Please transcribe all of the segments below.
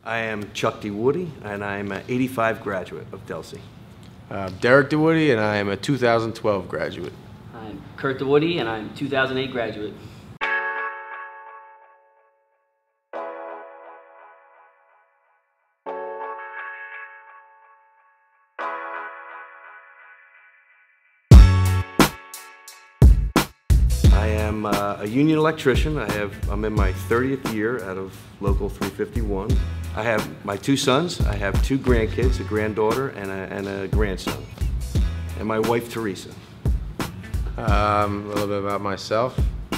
I am Chuck DeWoody, and I'm an '85 graduate of Delsea. Derek DeWoody, and I am a 2012 graduate. I'm Kurt DeWoody, and I'm 2008 graduate. I am a union electrician. I'm in my 30th year out of Local 351. I have my 2 sons. I have 2 grandkids, a granddaughter and a grandson, and my wife Teresa. A little bit about myself. I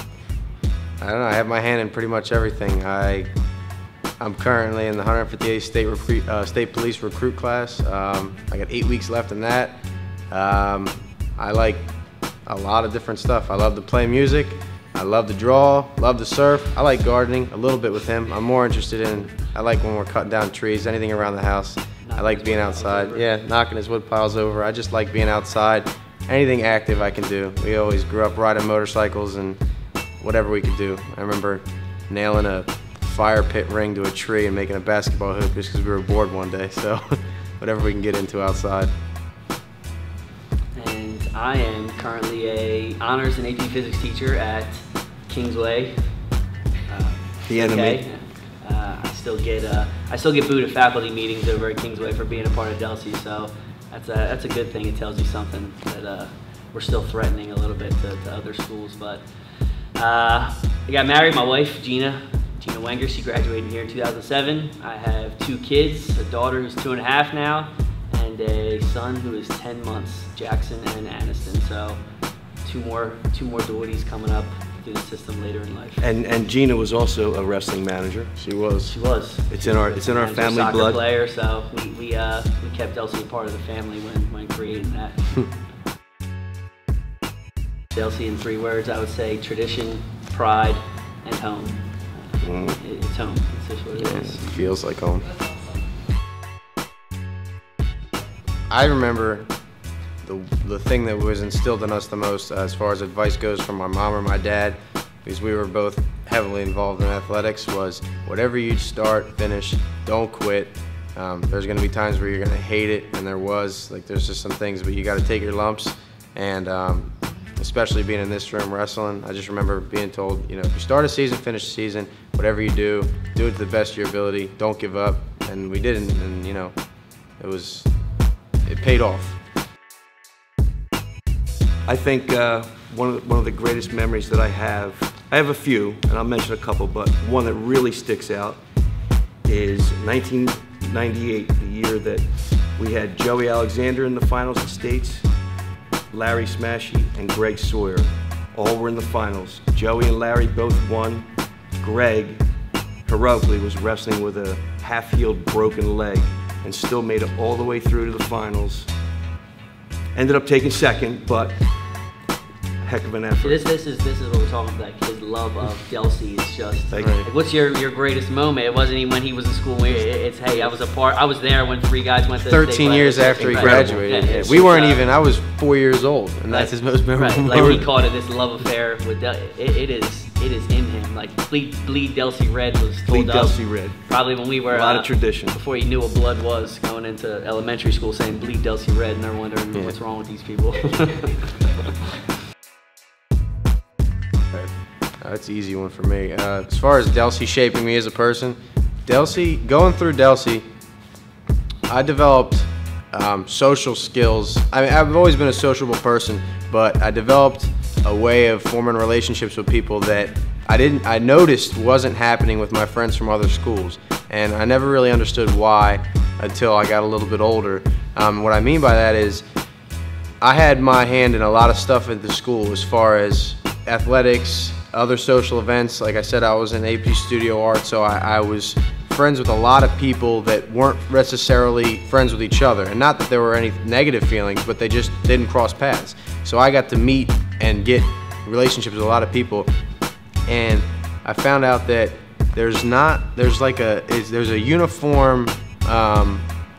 don't know. I have my hand in pretty much everything. I'm currently in the 158th State Police recruit class. I got 8 weeks left in that. I like a lot of different stuff. I love to play music. I love to draw, love to surf. I like gardening a little bit with him. I'm more interested in, I like when we're cutting down trees, anything around the house. I like being outside. Yeah, knocking his wood piles over. I just like being outside. Anything active I can do. We always grew up riding motorcycles and whatever we could do. I remember nailing a fire pit ring to a tree and making a basketball hoop just because we were bored one day. So whatever we can get into outside. I am currently a honors and AP Physics teacher at Kingsway. The enemy. Okay. I still get booed at faculty meetings over at Kingsway for being a part of Delsea, so that's a good thing. It tells you something that we're still threatening a little bit to other schools. But I got married. My wife Gina Wenger. She graduated here in 2007. I have 2 kids, a daughter who's 2.5 now, and a son who is 10 months, Jackson and Aniston. So two more DeWoody's coming up through the system later in life. And Gina was also a wrestling manager. She was. She was. It's in our family soccer blood. Player, so we kept Delsea a part of the family when creating that. Delsea in 3 words, I would say: tradition, pride, and home. It's home. It's just what it is. It feels like home. I remember the thing that was instilled in us the most as far as advice goes from my mom or my dad, because we were both heavily involved in athletics, was whatever you start, finish, don't quit. There's going to be times where you're going to hate it, and there's just some things, but you got to take your lumps. And especially being in this room wrestling, I just remember being told, if you start a season, finish the season. Whatever you do it to the best of your ability. Don't give up. And we didn't, and it paid off. I think one of the greatest memories that I have a few, and I'll mention a couple, but one that really sticks out is 1998, the year that we had Joey Alexander in the finals of states, Larry Smashy, and Greg Sawyer. All were in the finals. Joey and Larry both won. Greg, heroically, was wrestling with a half-healed broken leg and still made it all the way through to the finals. Ended up taking second, but heck of an effort. This is what we're talking about. Like, his love of Delsea is just. Like, what's your greatest moment? It wasn't even when he was in school. It's hey, I was there when 3 guys went to 13 years after he graduated. Yeah, we weren't even. I was 4 years old, and that's his most memorable moment. Like, he called it this love affair with Delsea. It is in him. Like, bleed Delsea red was told bleed us. Delsea red. Probably when we were a lot of tradition before he knew what blood was, going into elementary school, saying bleed Delsea red, and they're wondering what's wrong with these people. That's an easy one for me. As far as Delsea shaping me as a person, going through Delsea, I developed social skills. I mean, I've always been a sociable person, but I developed a way of forming relationships with people that I noticed wasn't happening with my friends from other schools, and I never really understood why until I got a little bit older. What I mean by that is I had my hand in a lot of stuff at the school as far as athletics, other social events. Like I said, I was in AP Studio Art, so I was friends with a lot of people that weren't necessarily friends with each other. And not that there were any negative feelings, but they just didn't cross paths. So I got to meet and get relationships with a lot of people. And I found out that there's a uniform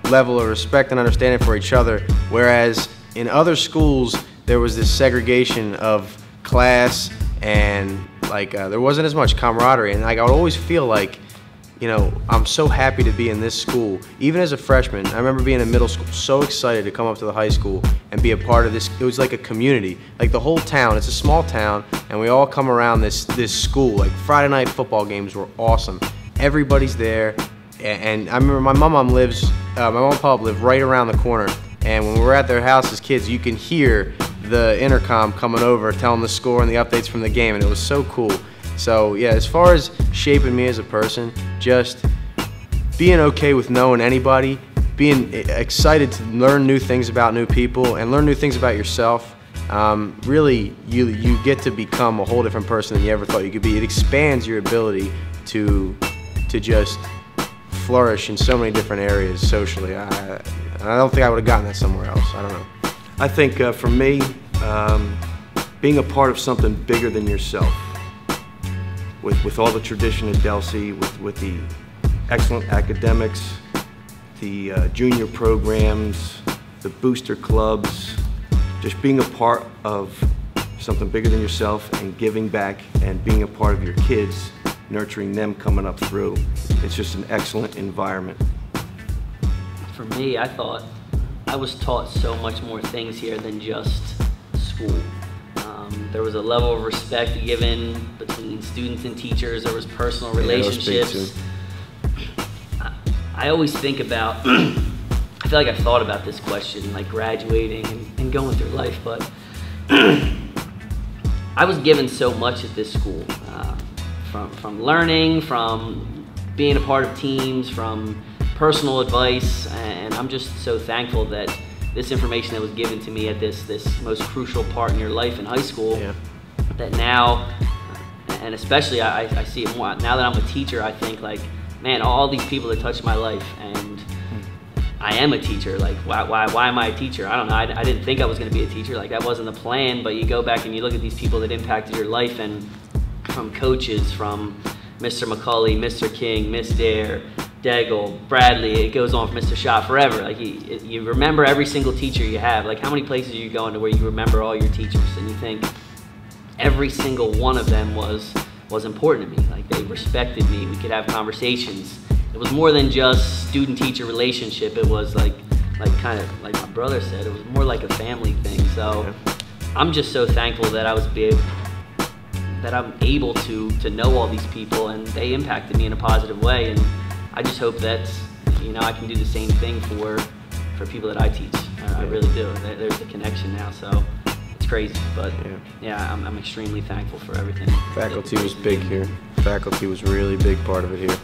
level of respect and understanding for each other, whereas in other schools there was this segregation of class, and there wasn't as much camaraderie, and I would always feel like you know, I'm so happy to be in this school. Even as a freshman, I remember being in middle school, so excited to come up to the high school and be a part of this. It was like a community, like the whole town. It's a small town, and we all come around this school. Like Friday night football games were awesome. Everybody's there, and I remember my mom and pop live right around the corner. And when we were at their house as kids, you can hear the intercom coming over, telling the score and the updates from the game, and it was so cool. So yeah, as far as shaping me as a person, just being okay with knowing anybody, being excited to learn new things about new people and learn new things about yourself. Really, you get to become a whole different person than you ever thought you could be. It expands your ability to just flourish in so many different areas socially. I don't think I would have gotten that somewhere else. I don't know. I think for me, being a part of something bigger than yourself, with all the tradition at Delsea, with the excellent academics, the junior programs, the booster clubs, just being a part of something bigger than yourself and giving back and being a part of your kids, nurturing them coming up through. It's just an excellent environment. For me, I thought I was taught so much more things here than just school. There was a level of respect given between students and teachers. There was personal relationships. I always think about, I feel like I've thought about this question, like graduating and going through life, but I was given so much at this school, from learning, from being a part of teams, from personal advice, and I'm just so thankful that this information that was given to me at this most crucial part in your life in high school, yeah, that now, and especially I see it more, now that I'm a teacher, I think like, man, all these people that touched my life, and I am a teacher. Like, why am I a teacher? I don't know. I didn't think I was going to be a teacher. Like, that wasn't the plan, but you go back and you look at these people that impacted your life, and from coaches, from Mr. McCulley, Mr. King, Miss Dare, Daigle, Bradley, it goes on for Mr. Schott forever. Like, you remember every single teacher you have. Like, how many places are you going to where you remember all your teachers and you think every single one of them was important to me. Like, they respected me. We could have conversations. It was more than just student-teacher relationship. It was like kind of like my brother said, it was more like a family thing. So I'm just so thankful that I'm able to know all these people, and they impacted me in a positive way. And I just hope that, you know, I can do the same thing for people that I teach. I really do. There's a connection now, so it's crazy. But yeah, I'm extremely thankful for everything. Faculty was big here. Faculty was really big part of it here.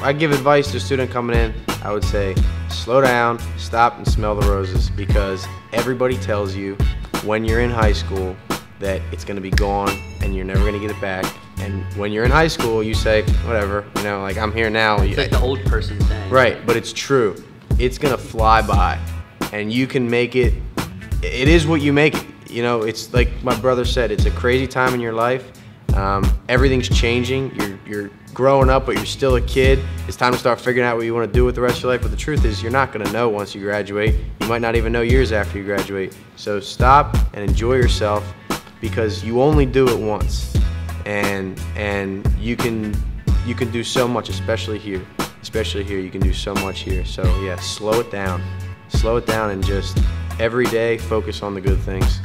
I give advice to a student coming in. I would say, slow down, stop and smell the roses, because everybody tells you when you're in high school that it's going to be gone and you're never going to get it back. And when you're in high school, you say, whatever, you know, like, I'm here now. It's like the old person saying. Right, but it's true. It's going to fly by, and you can make it. It is what you make it. You know, it's like my brother said, it's a crazy time in your life. Everything's changing. You're growing up, but you're still a kid. It's time to start figuring out what you want to do with the rest of your life. But the truth is, you're not going to know once you graduate. You might not even know years after you graduate. So stop and enjoy yourself, because you only do it once, and you can do so much, especially here. Especially here, you can do so much here. So yeah, slow it down, and just every day focus on the good things.